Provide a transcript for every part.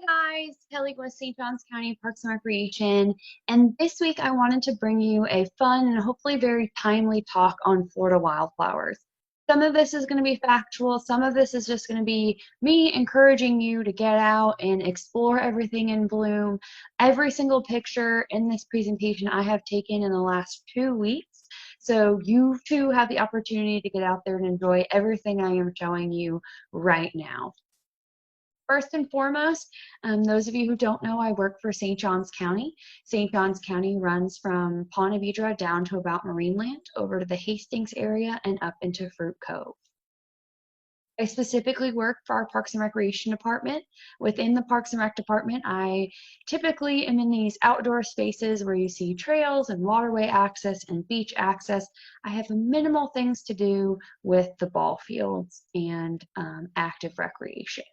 Hi guys, Kelly with St. Johns County Parks and Recreation, and this week I wanted to bring you a fun and hopefully very timely talk on Florida wildflowers. Some of this is going to be factual, some of this is just going to be me encouraging you to get out and explore everything in bloom. Every single picture in this presentation I have taken in the last 2 weeks, so you too have the opportunity to get out there and enjoy everything I am showing you right now. First and foremost, those of you who don't know, I work for St. Johns County. St. Johns County runs from Ponte Vedra down to about Marineland, over to the Hastings area, and up into Fruit Cove. I specifically work for our Parks and Recreation Department. Within the Parks and Rec Department, I typically am in these outdoor spaces where you see trails and waterway access and beach access. I have minimal things to do with the ball fields and active recreation.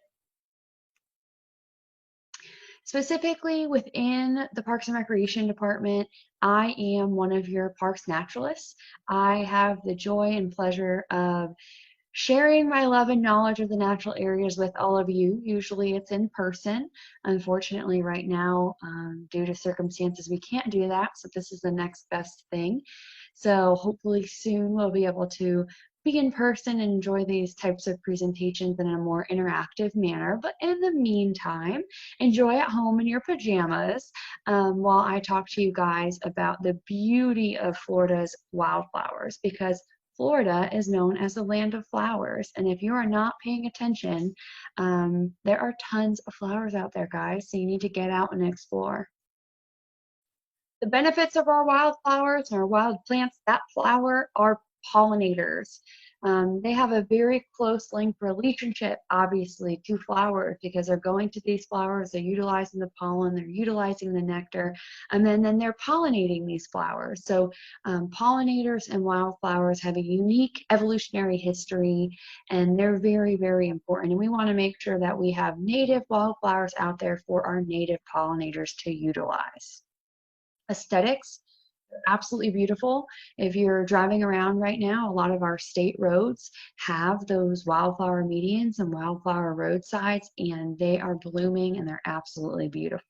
Specifically within the Parks and Recreation Department, I am one of your parks naturalists. I have the joy and pleasure of sharing my love and knowledge of the natural areas with all of you. Usually it's in person. Unfortunately, right now, due to circumstances, we can't do that. So this is the next best thing. So hopefully soon we'll be able to be in person and enjoy these types of presentations in a more interactive manner. But in the meantime, enjoy at home in your pajamas while I talk to you guys about the beauty of Florida's wildflowers, because Florida is known as the land of flowers. And if you are not paying attention, there are tons of flowers out there, guys. So you need to get out and explore. The benefits of our wildflowers and our wild plants that flower are pollinators. They have a very close linked relationship, obviously, to flowers, because they're going to these flowers, they're utilizing the pollen, they're utilizing the nectar, and then they're pollinating these flowers. So pollinators and wildflowers have a unique evolutionary history, and they're very, very important. And we want to make sure that we have native wildflowers out there for our native pollinators to utilize. Aesthetics, absolutely beautiful. If you're driving around right now, a lot of our state roads have those wildflower medians and wildflower roadsides, and they are blooming and they're absolutely beautiful.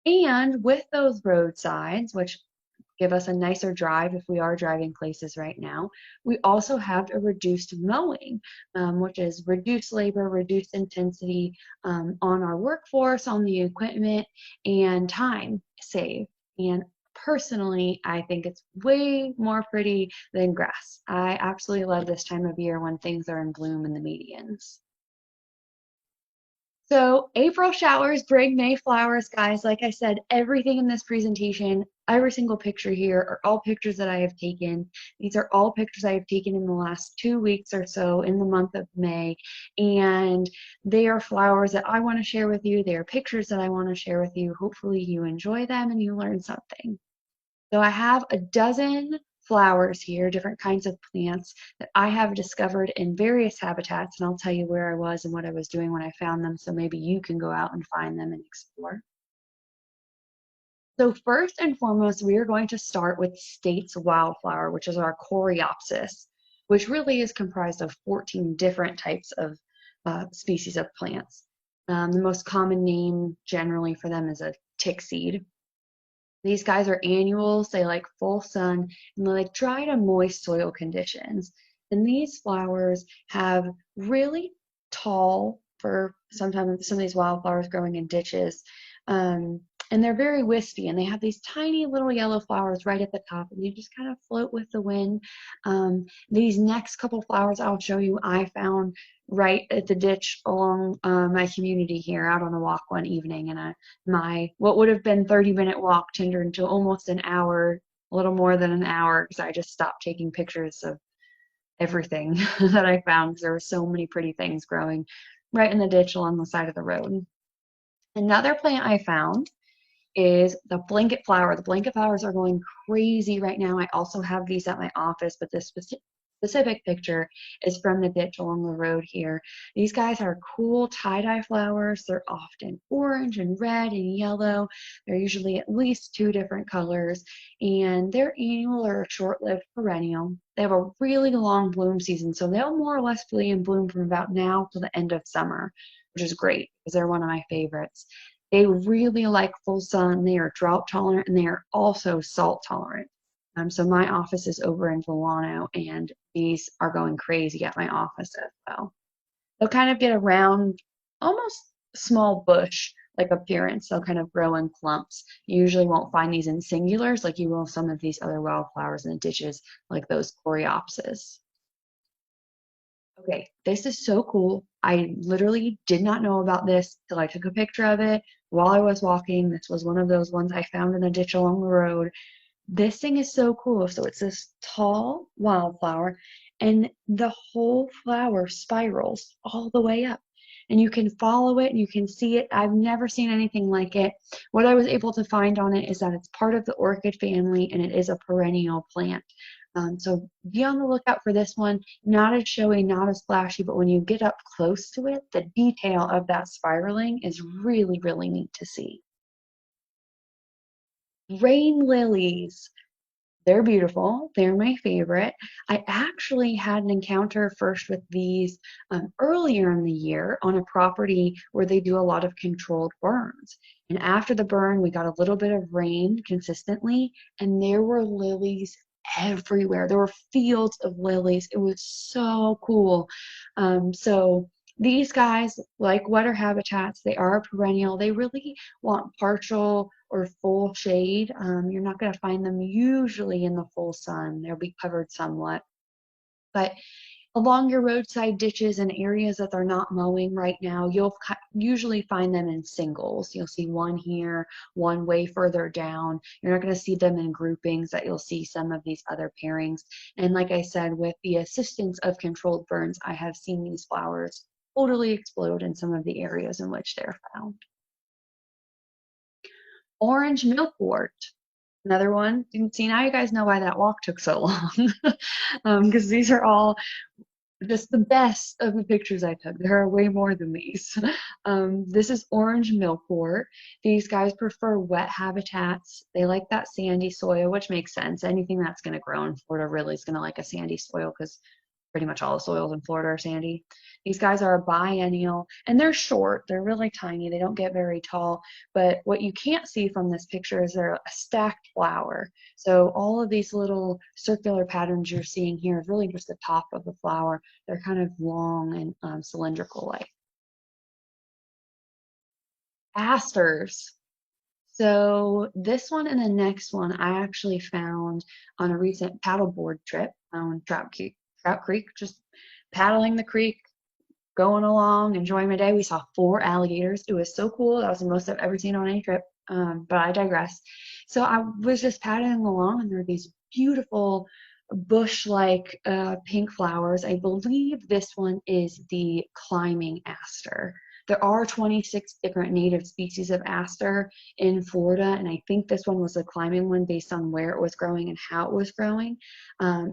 And with those roadsides, which give us a nicer drive if we are driving places right now, we also have a reduced mowing, which is reduced labor, reduced intensity on our workforce, on the equipment, and time saved. And personally, I think it's way more pretty than grass. I absolutely love this time of year when things are in bloom in the medians. So April showers bring May flowers, guys. Like I said, everything in this presentation, every single picture here are all pictures that I have taken. These are all pictures I have taken in the last 2 weeks or so in the month of May. And they are flowers that I want to share with you. They are pictures that I want to share with you. Hopefully you enjoy them and you learn something. So I have a dozen flowers here, different kinds of plants that I have discovered in various habitats, and I'll tell you where I was and what I was doing when I found them, so maybe you can go out and find them and explore. So first and foremost, we are going to start with state's wildflower, which is our Coreopsis, which really is comprised of 14 different types of species of plants. The most common name generally for them is a tick seed. These guys are annuals, they like full sun, and they like dry to moist soil conditions. And these flowers have really tall, for sometimes some of these wildflowers growing in ditches, and they're very wispy, and they have these tiny little yellow flowers right at the top, and they just kind of float with the wind. These next couple flowers I'll show you I found right at the ditch along my community here out on a walk one evening, and my what would have been 30-minute walk turned into almost an hour, a little more than an hour, because I just stopped taking pictures of everything that I found, because there were so many pretty things growing right in the ditch along the side of the road. Another plant I found is the blanket flower. The blanket flowers are going crazy right now. I also have these at my office, but this specific picture is from the ditch along the road here. These guys are cool tie-dye flowers. They're often orange and red and yellow. They're usually at least 2 different colors, and they're annual or short-lived perennial. They have a really long bloom season, so they'll more or less be in bloom from about now to the end of summer. which is great because they're one of my favorites. They really like full sun, they are drought tolerant, and they are also salt tolerant. So my office is over in Volano, and these are going crazy at my office as well. They'll kind of get a round, almost small bush like appearance. They'll kind of grow in clumps. You usually won't find these in singulars like you will some of these other wildflowers in the ditches, like those Coreopsis. Okay, this is so cool. I literally did not know about this till I took a picture of it while I was walking. This was one of those ones I found in a ditch along the road. This thing is so cool. So it's this tall wildflower, and the whole flower spirals all the way up. And you can follow it and you can see it. I've never seen anything like it. What I was able to find on it is that it's part of the orchid family and it is a perennial plant. So be on the lookout for this one. Not as showy, not as flashy, but when you get up close to it, the detail of that spiraling is really, really neat to see. Rain lilies. They're beautiful. They're my favorite. I actually had an encounter first with these earlier in the year on a property where they do a lot of controlled burns. And after the burn, we got a little bit of rain consistently, and there were lilies everywhere. There were fields of lilies. It was so cool. So these guys, like wetter habitats, they are perennial. They really want partial or full shade. You're not going to find them usually in the full sun. They'll be covered somewhat. But along your roadside ditches and areas that they're not mowing right now, you'll usually find them in singles. You'll see one here, one way further down. You're not going to see them in groupings that you'll see some of these other pairings. And like I said, with the assistance of controlled burns, I have seen these flowers totally explode in some of the areas in which they're found. Orange milkwort. Another one. See, now you guys know why that walk took so long. Because these are all just the best of the pictures I took. There are way more than these. This is orange milkwort. These guys prefer wet habitats. They like that sandy soil, which makes sense. Anything that's going to grow in Florida really is going to like a sandy soil because pretty much all the soils in Florida are sandy. These guys are a biennial, and they're short. They're really tiny. They don't get very tall. But what you can't see from this picture is they're a stacked flower. So all of these little circular patterns you're seeing here is really just the top of the flower. They're kind of long and cylindrical-like. Asters. So this one and the next one I actually found on a recent paddleboard trip on Trout Creek, just paddling the creek, going along, enjoying my day. We saw 4 alligators. It was so cool. That was the most I've ever seen on any trip, but I digress. So I was just paddling along, and there were these beautiful bush-like pink flowers. I believe this one is the climbing aster. There are 26 different native species of aster in Florida, and I think this one was the climbing one based on where it was growing and how it was growing.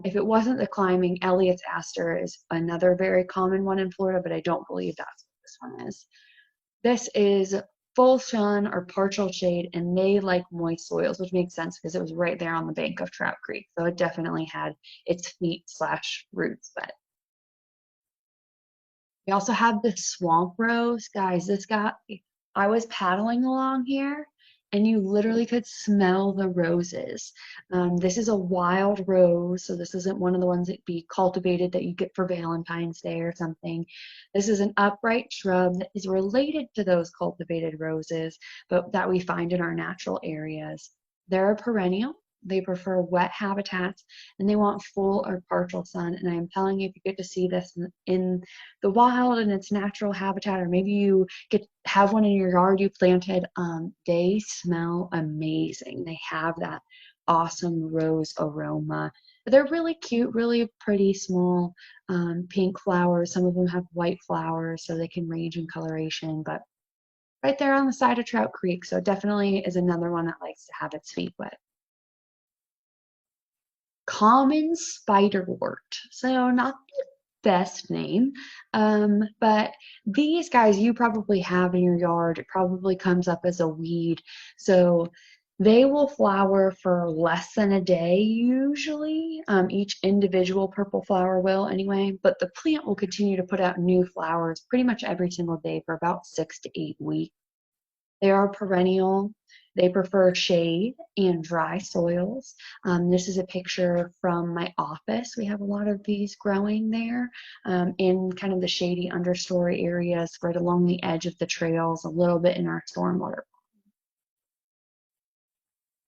If it wasn't the climbing, Elliott's aster is another very common one in Florida, but I don't believe that's what this one is. This is full sun or partial shade, and they like moist soils, which makes sense because it was right there on the bank of Trout Creek. So it definitely had its feet/roots wet. We also have the swamp rose. Guys, I was paddling along here and you literally could smell the roses. This is a wild rose, so this isn't one of the ones that be cultivated that you get for Valentine's Day or something. This is an upright shrub that is related to those cultivated roses, but that we find in our natural areas. They're a perennial. They prefer wet habitats, and they want full or partial sun. And I'm telling you, if you get to see this in the wild in its natural habitat, or maybe you have one in your yard you planted, they smell amazing. They have that awesome rose aroma. They're really cute, really pretty, small pink flowers. Some of them have white flowers, so they can range in coloration, but right there on the side of Trout Creek, so definitely is another one that likes to have its feet wet. Common spiderwort. So not the best name, but these guys you probably have in your yard. It probably comes up as a weed. So They will flower for less than a day usually. Each individual purple flower will anyway, but the plant will continue to put out new flowers pretty much every single day for about 6 to 8 weeks. They are perennial. They prefer shade and dry soils. This is a picture from my office. We have a lot of these growing there in kind of the shady understory areas right along the edge of the trails, a little bit in our stormwater.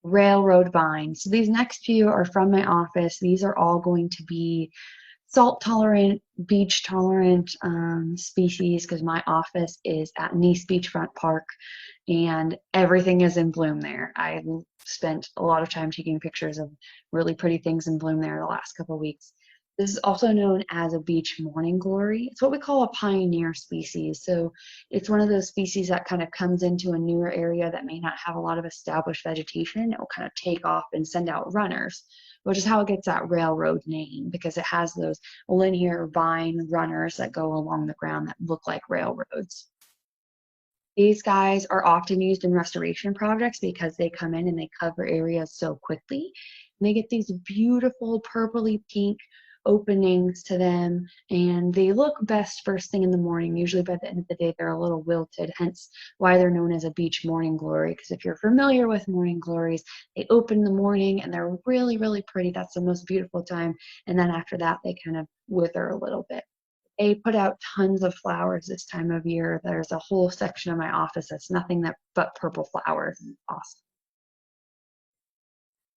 Railroad vines. So these next few are from my office. These are all going to be salt tolerant, beach tolerant species because my office is at Nice Beachfront Park and everything is in bloom there. I spent a lot of time taking pictures of really pretty things in bloom there the last couple of weeks. This is also known as a beach morning glory. It's what we call a pioneer species. So it's one of those species that kind of comes into a newer area that may not have a lot of established vegetation. It will kind of take off and send out runners, which is how it gets that railroad name because it has those linear vine runners that go along the ground that look like railroads. These guys are often used in restoration projects because they come in and they cover areas so quickly. And they get these beautiful purpley pink openings to them, and they look best first thing in the morning. Usually by the end of the day, they're a little wilted, hence why they're known as a beach morning glory. Because if you're familiar with morning glories, they open in the morning and they're really, really pretty. That's the most beautiful time. And then after that, they kind of wither a little bit. They put out tons of flowers this time of year. There's a whole section of my office that's nothing but purple flowers. Awesome.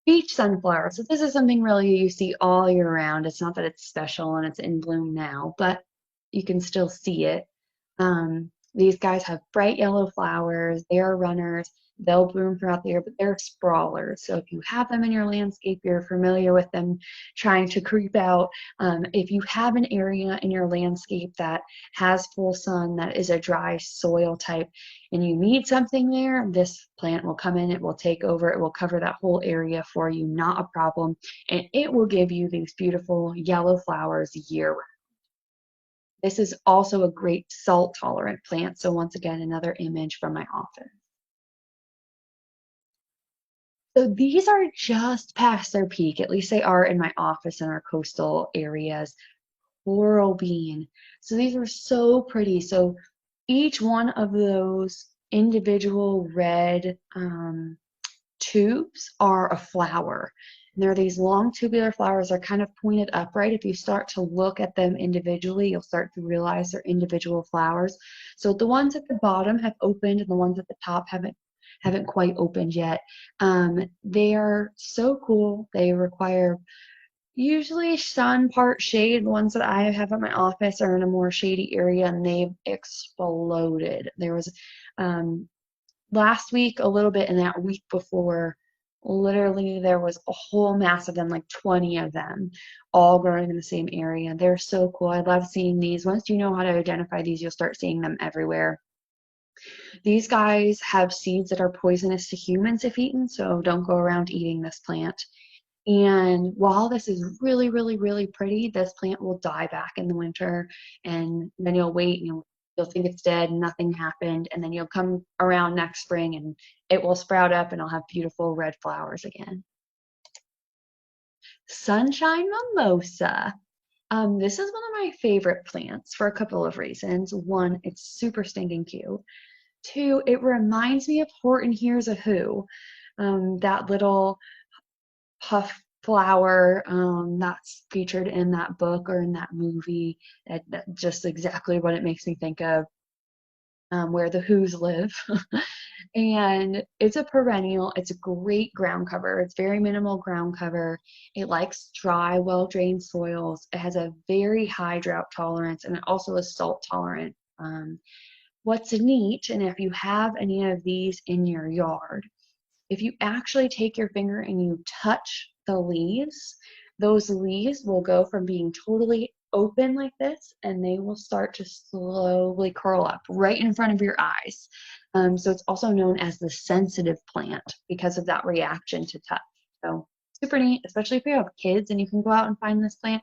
Beach sunflower. So this is something really you see all year round. It's not that it's special and it's in bloom now, but you can still see it. These guys have bright yellow flowers. They are runners. They'll bloom throughout the year, but they're sprawlers. So if you have them in your landscape, you're familiar with them trying to creep out. If you have an area in your landscape that has full sun, that is a dry soil type, and you need something there, this plant will come in, it will take over, it will cover that whole area for you, not a problem. And it will give you these beautiful yellow flowers year round. This is also a great salt tolerant plant. So once again, another image from my office. So these are just past their peak, at least they are in my office in our coastal areas. Coral bean. So these are so pretty. So each one of those individual red tubes are a flower. And there are these long tubular flowers that are kind of pointed upright. If you start to look at them individually, you'll start to realize they're individual flowers. So the ones at the bottom have opened and the ones at the top haven't quite opened yet. They are so cool. They require usually sun, part shade. The ones that I have at my office are in a more shady area and they've exploded. There was last week a little bit and that week before, literally there was a whole mass of them, like 20 of them, all growing in the same area. They're so cool. I love seeing these. Once you know how to identify these, you'll start seeing them everywhere. These guys have seeds that are poisonous to humans if eaten, so don't go around eating this plant. And while this is really, really, really pretty, this plant will die back in the winter, and then you'll wait and you'll think it's dead and nothing happened, and then you'll come around next spring and it will sprout up and it'll have beautiful red flowers again. Sunshine mimosa. This is one of my favorite plants for a couple of reasons. One, it's super stinking cute. Two, it reminds me of Horton Hears a Who, that little puff flower that's featured in that book or in that movie. That's just exactly what it makes me think of, where the Who's live. And it's a perennial. It's a great ground cover. It's very minimal ground cover. It likes dry, well-drained soils. It has a very high drought tolerance, and it also is salt tolerant. What's neat, and if you have any of these in your yard, if you actually take your finger and you touch the leaves, those leaves will go from being totally open like this and they will start to slowly curl up right in front of your eyes. So it's also known as the sensitive plant because of that reaction to touch. So super neat, especially if you have kids and you can go out and find this plant.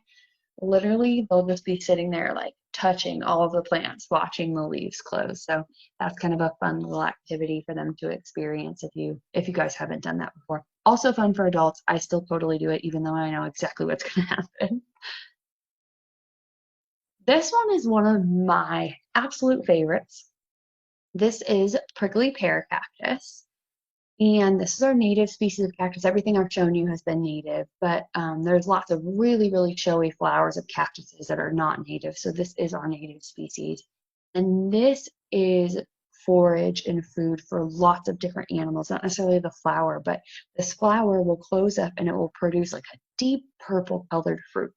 Literally, they'll just be sitting there like touching all of the plants, watching the leaves close. So that's kind of a fun little activity for them to experience if you guys haven't done that before. Also fun for adults. I still totally do it, even though I know exactly what's going to happen. This one is one of my absolute favorites. This is prickly pear cactus. And this is our native species of cactus. Everything I've shown you has been native, but there's lots of really, really showy flowers of cactuses that are not native. So this is our native species. And this is forage and food for lots of different animals, not necessarily the flower, but this flower will close up and it will produce like a deep purple colored fruit.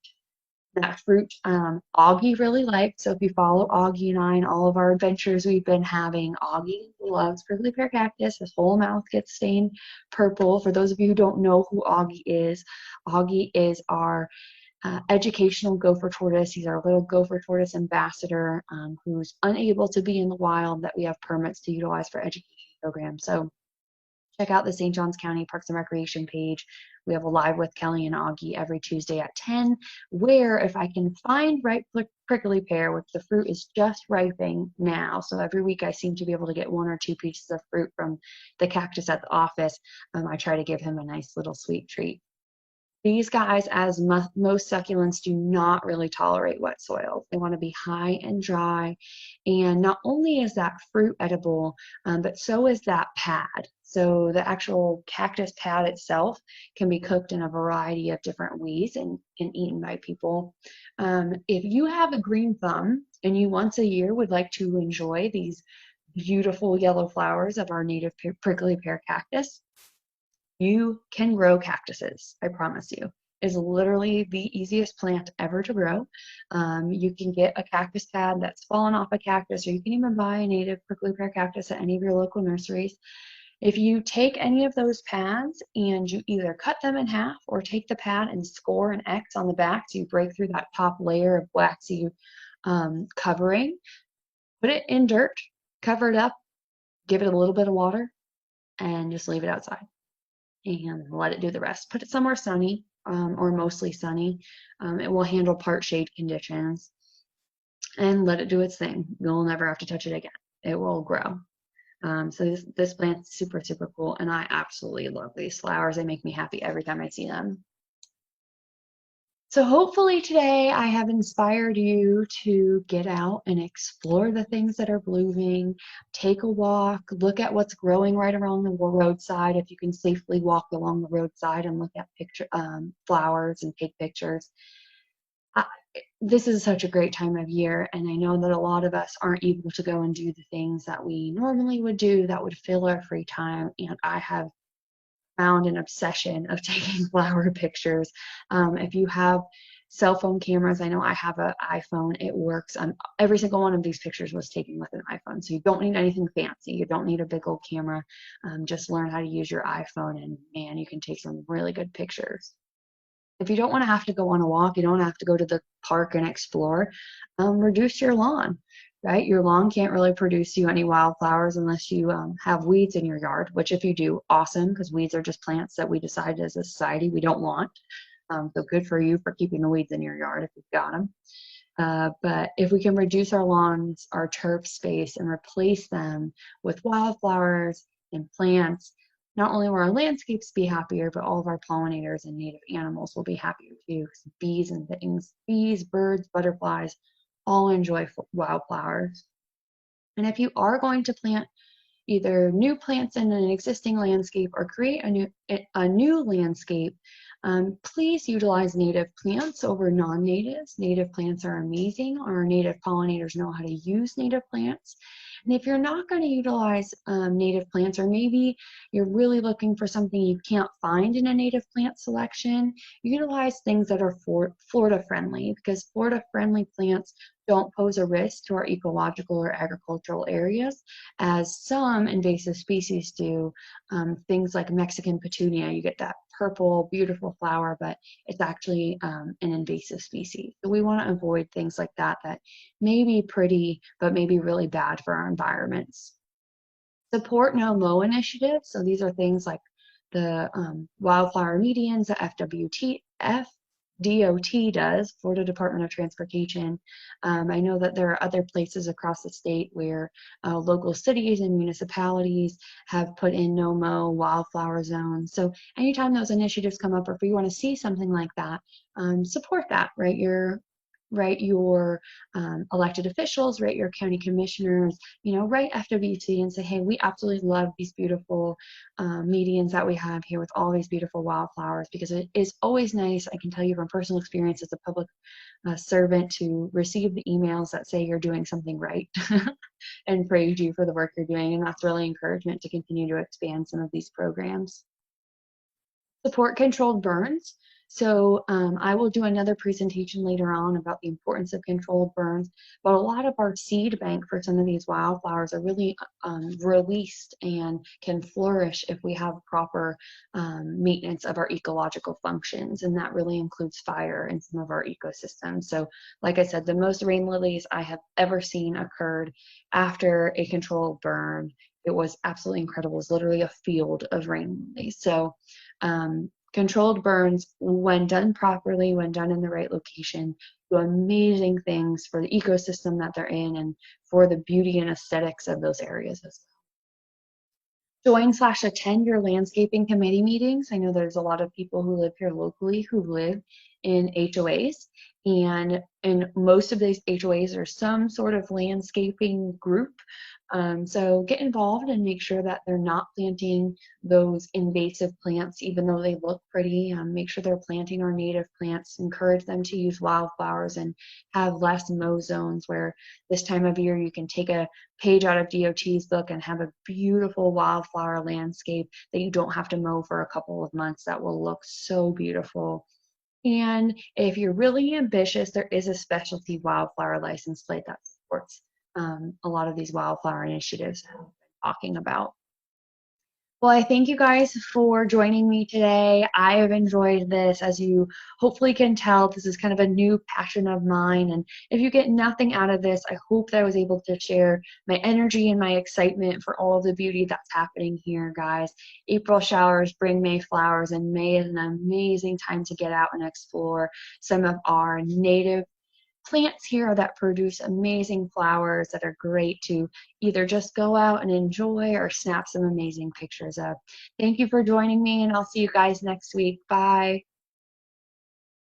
That fruit Augie really likes. So if you follow Augie and I in all of our adventures we've been having, Augie loves prickly pear cactus. His whole mouth gets stained purple. For those of you who don't know who Augie is our educational gopher tortoise. He's our little gopher tortoise ambassador who's unable to be in the wild that we have permits to utilize for education programs. So check out the St. Johns County Parks and Recreation page. We have a live with Kelly and Augie every Tuesday at 10, where if I can find ripe prickly pear, which the fruit is just ripening now, so every week I seem to be able to get 1 or 2 pieces of fruit from the cactus at the office, I try to give him a nice little sweet treat. These guys, as most succulents, do not really tolerate wet soil. They want to be high and dry. And not only is that fruit edible, but so is that pad. So the actual cactus pad itself can be cooked in a variety of different ways and eaten by people. If you have a green thumb and you once a year would like to enjoy these beautiful yellow flowers of our native prickly pear cactus, you can grow cactuses, I promise you. It's literally the easiest plant ever to grow. You can get a cactus pad that's fallen off a cactus, or you can even buy a native prickly pear cactus at any of your local nurseries. If you take any of those pads and you either cut them in half or take the pad and score an X on the back so you break through that top layer of waxy covering, put it in dirt, cover it up, give it a little bit of water, and just leave it outside and let it do the rest. Put it somewhere sunny or mostly sunny. It will handle part shade conditions and let it do its thing. You'll never have to touch it again. It will grow. So this plant's super, super cool, and I absolutely love these flowers. They make me happy every time I see them. So hopefully today I have inspired you to get out and explore the things that are blooming, take a walk, look at what's growing right around the roadside if you can safely walk along the roadside and look at flowers and take pictures. This is such a great time of year, and I know that a lot of us aren't able to go and do the things that we normally would do that would fill our free time, and I have found an obsession of taking flower pictures. If you have cell phone cameras, I know I have an iPhone, it works. Every single one of these pictures was taken with an iPhone, so you don't need anything fancy. You don't need a big old camera. Just learn how to use your iPhone, and man, you can take some really good pictures. If you don't want to have to go on a walk, you don't have to go to the park and explore, reduce your lawn. Right? Your lawn can't really produce you any wildflowers unless you have weeds in your yard, which if you do, awesome, because weeds are just plants that we decided as a society we don't want. So good for you for keeping the weeds in your yard if you've got them. But if we can reduce our lawns, our turf space, and replace them with wildflowers and plants, not only will our landscapes be happier, but all of our pollinators and native animals will be happier too. Bees and things, bees, birds, butterflies, all enjoy wildflowers. And if you are going to plant either new plants in an existing landscape or create a new landscape, please utilize native plants over non-natives. Native plants are amazing. Our native pollinators know how to use native plants. And if you're not going to utilize native plants, or maybe you're really looking for something you can't find in a native plant selection, utilize things that are Florida friendly, because Florida friendly plants don't pose a risk to our ecological or agricultural areas, as some invasive species do. Things like Mexican petunia, you get that purple, beautiful flower, but it's actually an invasive species. So we want to avoid things like that that may be pretty, but may be really bad for our environments. Support no-mow initiatives. So these are things like the wildflower medians, the FWTF, DOT does, Florida Department of Transportation. I know that there are other places across the state where local cities and municipalities have put in no-mow wildflower zones. So anytime those initiatives come up, or if you want to see something like that, support that, right? Write your elected officials, write your county commissioners, write FWC and say, hey, we absolutely love these beautiful medians that we have here with all these beautiful wildflowers, because it is always nice, I can tell you from personal experience as a public servant, to receive the emails that say you're doing something right and praise you for the work you're doing. And that's really encouragement to continue to expand some of these programs. Support controlled burns. So I will do another presentation later on about the importance of controlled burns, but a lot of our seed bank for some of these wildflowers are really released and can flourish if we have proper maintenance of our ecological functions, and that really includes fire in some of our ecosystems. So like I said, the most rain lilies I have ever seen occurred after a controlled burn. It was absolutely incredible. It was literally a field of rain lilies. So controlled burns, when done properly, when done in the right location, do amazing things for the ecosystem that they're in and for the beauty and aesthetics of those areas as well. Join/attend your landscaping committee meetings. I know there's a lot of people who live here locally who live in HOAs, and in most of these HOAs are some sort of landscaping group. So get involved and make sure that they're not planting those invasive plants, even though they look pretty. Make sure they're planting our native plants. Encourage them to use wildflowers and have less mow zones, where this time of year you can take a page out of DOT's book and have a beautiful wildflower landscape that you don't have to mow for a couple of months. That will look so beautiful. And if you're really ambitious, there is a specialty wildflower license plate that supports a lot of these wildflower initiatives that I've been talking about. Well, I thank you guys for joining me today. I have enjoyed this. As you hopefully can tell, this is kind of a new passion of mine. And if you get nothing out of this, I hope that I was able to share my energy and my excitement for all of the beauty that's happening here, guys. April showers bring May flowers, and May is an amazing time to get out and explore some of our native plants here that produce amazing flowers that are great to either just go out and enjoy or snap some amazing pictures of. Thank you for joining me, and I'll see you guys next week. Bye.